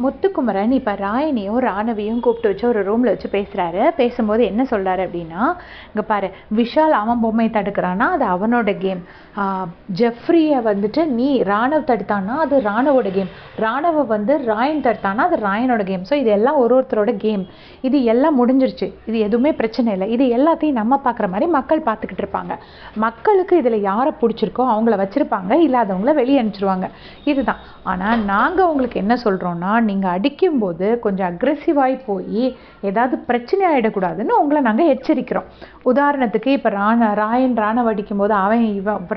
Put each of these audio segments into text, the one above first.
முத்துக்குமரன் இப்போ ராயனியும் ராணவியும் கூப்பிட்டு வச்சு ஒரு ரூமில் வச்சு பேசுகிறாரு. பேசும்போது என்ன சொல்கிறாரு அப்படின்னா, இங்கே பாரு, விஷால் அவன் பொம்மையை தடுக்கிறான்னா அது அவனோட கேம், ஜெஃப்ரியை வந்துட்டு நீ ராணவ் தடுத்தான்னா அது ராணவோட கேம், ராணவை ராயன் தடுத்தான்னா அது ராயனோட கேம். ஸோ இது எல்லாம் ஒருத்தரோட கேம், இது எல்லாம் முடிஞ்சிருச்சு, இது எதுவுமே பிரச்சனை இல்லை. இது எல்லாத்தையும் நம்ம பார்க்குற மாதிரி மக்கள் பார்த்துக்கிட்டு இருப்பாங்க. மக்களுக்கு இதில் யாரை பிடிச்சிருக்கோ அவங்கள வச்சுருப்பாங்க, இல்லாதவங்கள வெளியே அனுப்பிச்சிருவாங்க. இதுதான். ஆனால் நாங்கள் உங்களுக்கு என்ன சொல்கிறோன்னா, நீங்கள் அடிக்கும்போது கொஞ்சம் அக்ரெசிவாகி போய் ஏதாவது பிரச்சனை ஆகிடக்கூடாதுன்னு உங்களை நாங்கள் எச்சரிக்கிறோம். உதாரணத்துக்கு இப்போ ராயன் ராணவ அடிக்கும்போது அவன்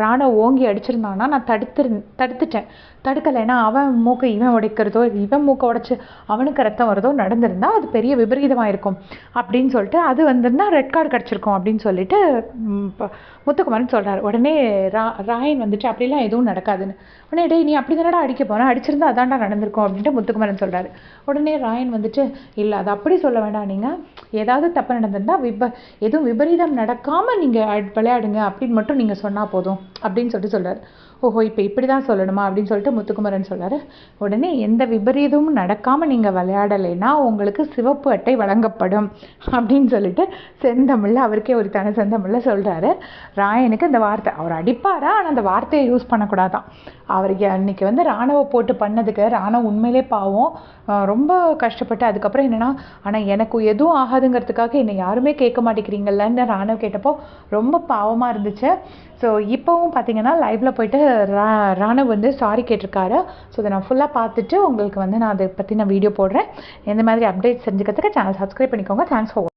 ராணவ ஓங்கி அடிச்சிருந்தான்னா நான் தடுத்துட்டேன். தடுக்கலைன்னா அவன் மூக்கை இவன் உடைக்கிறதோ இவன் மூக்கை உடைச்சி அவனுக்கு ரத்தம் வரதோ நடந்திருந்தால் அது பெரிய விபரீதமாக இருக்கும் அப்படின்னு சொல்லிட்டு, அது வந்திருந்தால் ரெட் கார்டு கிடச்சிருக்கும் அப்படின்னு சொல்லிட்டு முத்துக்குமரன் சொல்கிறார். உடனே ராயன் அப்படிலாம் எதுவும் நடக்காதுன்னு. உடனே டே நீ அப்படி தானடா அடிக்க போனால், அடிச்சிருந்தா அதான்டா நடந்திருக்கும் அப்படின்ட்டு முத்துக்குமரன் சொல்கிறாரு. உடனே ராயன் இல்லை அது அப்படி சொல்ல வேண்டாம், நீங்கள் ஏதாவது தப்பு நடந்திருந்தால் எதுவும் விபரீதம் நடக்காமல் நீங்கள் விளையாடுங்க அப்படின்னு மட்டும் நீங்கள் சொன்னால் போதும் அப்படின்னு சொல்கிறார். ஓஹோ, இப்போ இப்படி தான் சொல்லணுமா அப்படின்னு சொல்லிட்டு முத்துக்குமரன் சொல்கிறார். உடனே எந்த விபரீதமும் நடக்காமல் நீங்கள் விளையாடலைன்னா உங்களுக்கு சிவப்பு அட்டை வழங்கப்படும் அப்படின்னு சொல்லிட்டு செந்தமிழில் அவருக்கே ஒரு தனி செந்தமிழில் சொல்கிறாரு. ராயனுக்கு இந்த வார்த்தை, அவர் அடிப்பாரா, ஆனால் அந்த வார்த்தையை யூஸ் பண்ணக்கூடாதான். அவருக்கு அன்றைக்கி ராணுவ போட்டு பண்ணதுக்கு ராணுவ உண்மையிலே பாவம், ரொம்ப கஷ்டப்பட்டு அதுக்கப்புறம் என்னென்னா, ஆனால் எனக்கு எதுவும் ஆகாதுங்கிறதுக்காக என்னை யாருமே கேட்க மாட்டேங்கிறீங்களன்னு ராணுவ கேட்டப்போ ரொம்ப பாவமாக இருந்துச்சு. ஸோ இப்போவும் பார்த்தீங்கன்னா லைவில் போயிட்டு ராணுவ சாரி கேட்டிருக்காரு. ஸோ இதை நான் ஃபுல்லாக பார்த்துட்டு உங்களுக்கு நான் அதை பற்றி வீடியோ போடுறேன். எந்த மாதிரி அப்டேட்ஸ் தெரிஞ்சுக்கிறதுக்கு சேனல் சப்ஸ்கிரைப் பண்ணிக்கோங்க. Thanks for